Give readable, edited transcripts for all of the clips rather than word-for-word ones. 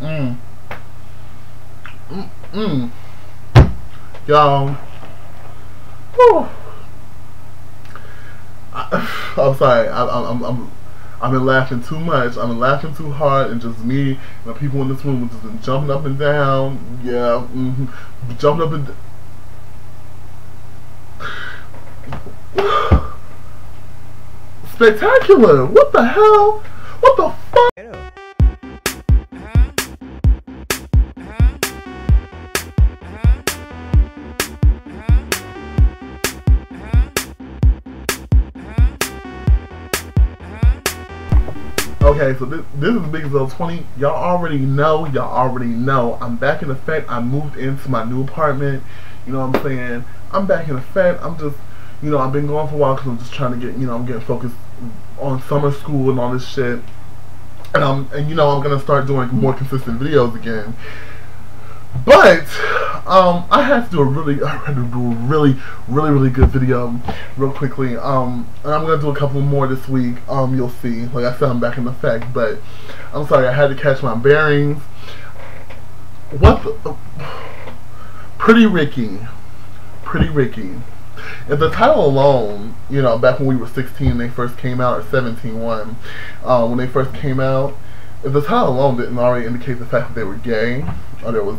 Mm. Mm. Y'all. Whew. I'm sorry. I've been laughing too much. I've been laughing too hard, and just me and the people in this room have just been jumping up and down. Yeah, jumping up and. Spectacular! What the hell? What the fuck? Okay, so this is Big Zone 20. Y'all already know. I'm back in effect. I moved into my new apartment. You know what I'm saying? I'm back in effect. I'm just, I've been going for a while because I'm just trying to get, I'm getting focused on summer school and all this shit. And I'm gonna start doing more consistent videos again. But I had to do a really good video real quickly. And I'm gonna do a couple more this week. You'll see. Like I said, I'm back in effect. But I'm sorry, I had to catch my bearings. What the Pretty Ricky. If the title alone, back when we were 16, they first came out, or 17, when they first came out, if the title alone didn't already indicate the fact that they were gay, or there was,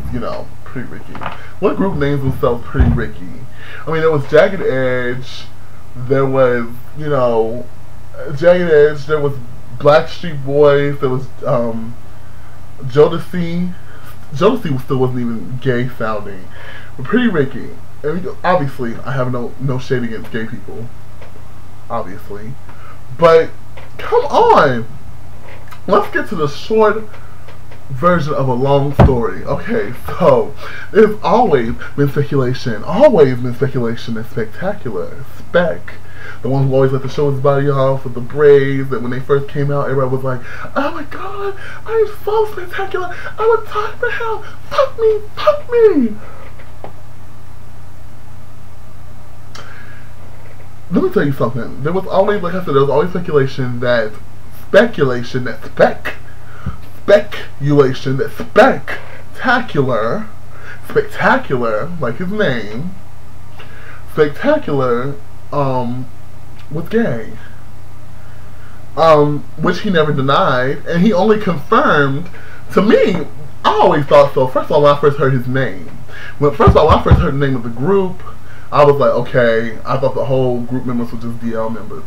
Pretty Ricky. What group names themselves Pretty Ricky? I mean, there was Jagged Edge, there was, Jagged Edge, there was Blackstreet Boys, there was, Jodeci. Jodeci still wasn't even gay sounding. But Pretty Ricky. And obviously, I have no shade against gay people. Obviously. But, come on! Let's get to the short version of a long story. Okay, so there's always been speculation that Spectacular, Spec, the one who always let the show his body off with the braids, that when they first came out, everybody was like, oh my god, I'm so spectacular, I would talk for hell, fuck me. Let me tell you something. There was always, like I said, there was always speculation that Spectacular, like his name, Spectacular, was gay. Which he never denied, and he only confirmed, to me, I always thought so. First of all, when I first heard his name, when I first heard the name of the group, I was like, okay, I thought the whole group members were just DL members.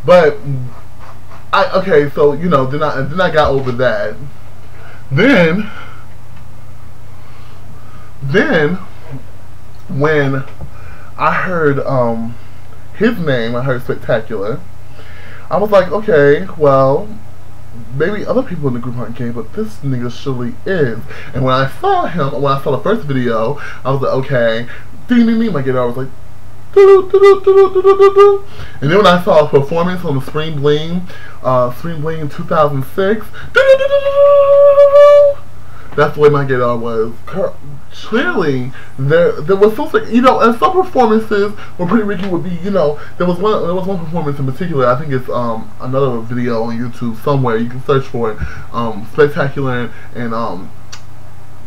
But so then I got over that. Then when I heard his name, I heard Spectacular, I was like, okay, well, maybe other people in the group aren't gay, but this nigga surely is. And when I saw the first video, I was like, okay, ding ding ding, my guitar was like, and then when I saw a performance on the Spring Bling 2006, that's the way my guitar was. Clearly, there was something, and some performances where Pretty Ricky would be, there was one performance in particular. I think it's another video on YouTube somewhere. You can search for it. Spectacular and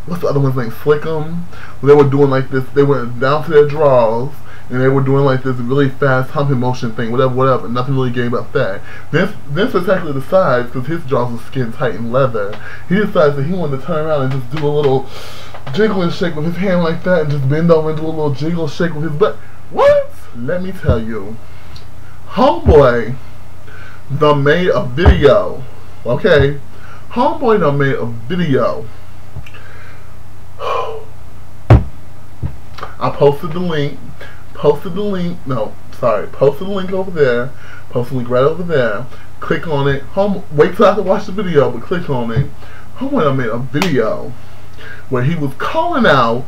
what's the other one's name? Slickum. They were doing like this. They went down to their draws. And they were doing like this really fast humping motion thing, whatever. Nothing really gay about that. Then Spectacular decides, because his jaws were skin tight and leather, he decides that he wanted to turn around and just do a little jiggle and shake with his hand like that, and just bend over and do a little jiggle shake with his butt. What? Let me tell you, homeboy done made a video. Okay, homeboy done made a video. I posted the link. Posted the link over there. Posted the link right over there. Click on it. Wait till I can watch the video, but click on it. Homeboy made a video where he was calling out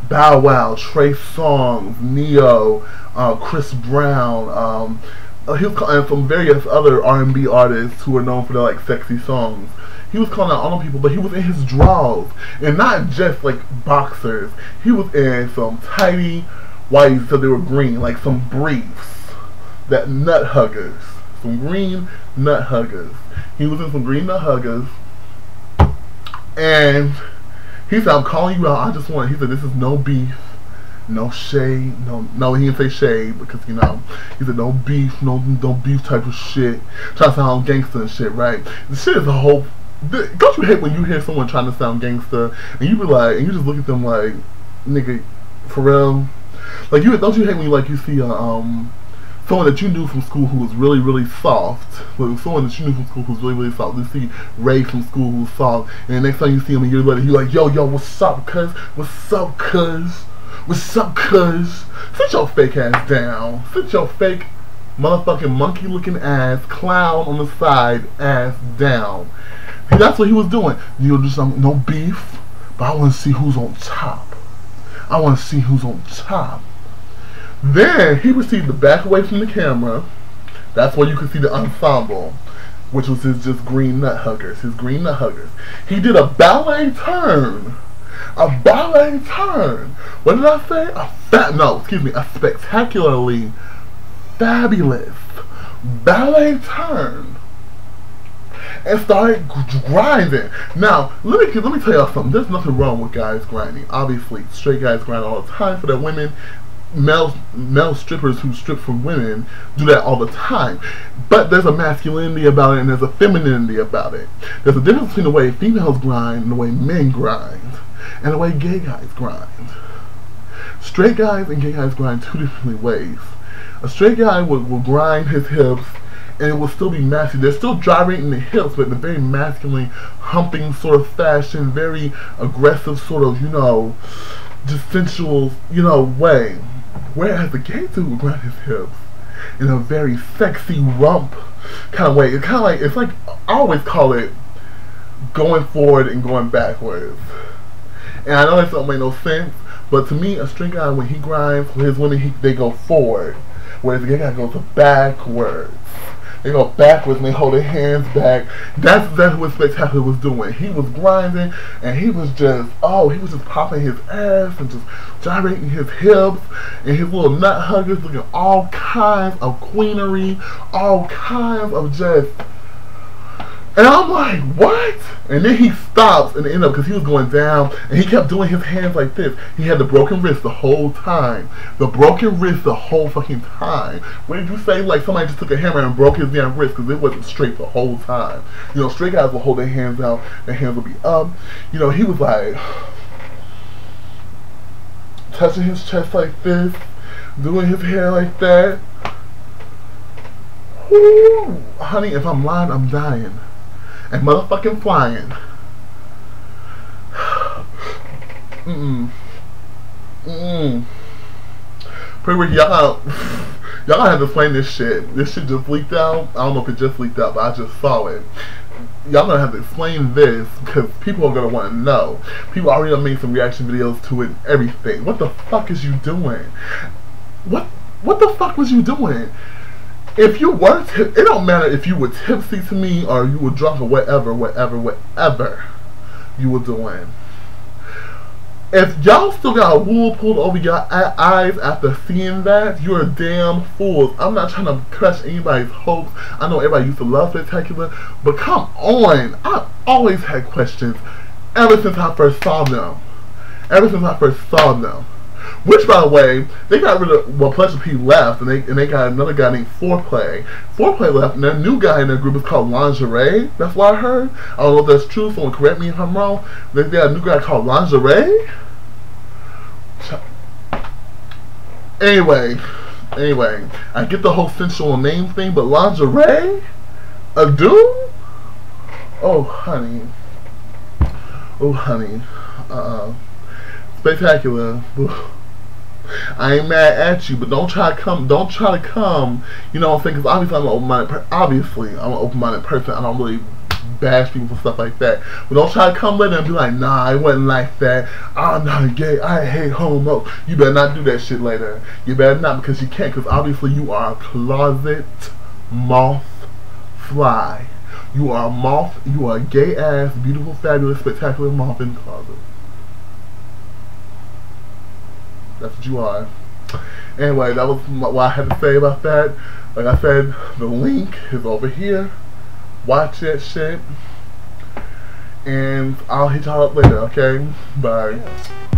Bow Wow, Trey Songz, Neo, Chris Brown. He was calling some various other R&B artists who are known for their like sexy songs. He was calling out all the people, but he was in his drawers, and not just like boxers. He was in some tidy white, so they were green, like some briefs, that nut huggers, some green nut huggers. He was in some green nut huggers, And he said, I'm calling you out. I just want, he said, this is no beef, no shade, no, he didn't say shade because, you know, he said no beef, no beef type of shit. Trying to sound gangster and shit, right? The shit is a whole, don't you hate when you hear someone trying to sound gangster and you be like, and you just look at them like, nigga, for real? Like, don't you hate when you see someone that you knew from school who was really, really soft. Like, someone that you knew from school who was really, really soft. You see Ray from school who's soft, and the next time you see him a year later, you're like, yo, what's up, cuz? What's up, cuz? What's up, cuz? Sit your fake ass down. Sit your fake motherfucking monkey looking ass, clown on the side ass down. See, that's what he was doing. You know, just no beef, but I want to see who's on top. I want to see who's on top. Then he proceeded to back away from the camera. That's where you could see the ensemble, which was his just green nut huggers. His green nut huggers. He did a ballet turn. A ballet turn. What did I say? A spectacularly fabulous ballet turn. And started grinding. Now, let me tell y'all something. There's nothing wrong with guys grinding. Obviously, straight guys grind all the time for their women. Male strippers who strip for women do that all the time. But there's a masculinity about it and there's a femininity about it. There's a difference between the way females grind and the way men grind. And the way gay guys grind. Straight guys and gay guys grind two different ways. A straight guy will grind his hips and it will still be masculine. They're still gyrating the hips, but in a very masculine, humping sort of fashion, very aggressive sort of, you know, just sensual, you know, way. Whereas the gay dude will grind his hips in a very sexy rump kind of way. It's kind of like, it's like, I always call it going forward and going backwards. And I know that don't make no sense, but to me, a straight guy, when he grinds, for his women, they go forward. Whereas the gay guy goes backwards. They go backwards and they hold their hands back. That's exactly what Spectacular was doing. He was grinding and he was just, he was just popping his ass and just gyrating his hips and his little nut huggers looking all kinds of queenery, all kinds of just, and I'm like, what? And then he stops and ended up, because he was going down, and he kept doing his hands like this. He had the broken wrist the whole time. The broken wrist the whole fucking time. What did you say? Like somebody just took a hammer and broke his damn wrist because it wasn't straight the whole time. You know, straight guys will hold their hands out, their hands will be up. You know, he was like, touching his chest like this, doing his hair like that. Whoo! Honey, if I'm lying, I'm dying. And motherfucking flying. Pretty Ricky, y'all gotta have to explain this shit. This shit just leaked out. I don't know if it just leaked out, but I just saw it. Y'all gonna have to explain this because people are gonna want to know. People already have made some reaction videos to it and everything. What the fuck is you doing? What the fuck was you doing? If you were, it don't matter if you were tipsy to me or you were drunk or whatever you were doing. If y'all still got a wool pulled over your eyes after seeing that, you're damn fools. I'm not trying to crush anybody's hopes. I know everybody used to love Spectacular, but come on. I've always had questions ever since I first saw them. Which, by the way, they got rid of, well, Pleasure P left, and they got another guy named Foreplay. Foreplay left, and their new guy in their group is called Lingerie. That's what I heard. I don't know if that's true, someone correct me if I'm wrong. They got a new guy called Lingerie? Anyway, I get the whole sensual name thing, but Lingerie? A dude? Oh, honey. Spectacular. I ain't mad at you, but don't try to come, you know what I'm saying, because obviously I'm an open-minded person, I don't really bash people for stuff like that, but don't try to come later and be like, nah, it wasn't like that, I'm not gay, I hate homo. You better not do that shit later. You better not, because you can't, because obviously you are a closet moth fly. You are a moth, you are a gay ass, beautiful, fabulous, spectacular moth in the closet. That's what you are. Anyway, that was what I had to say about that. Like I said, the link is over here. Watch that shit. and I'll hit y'all up later. Okay, bye. Yeah.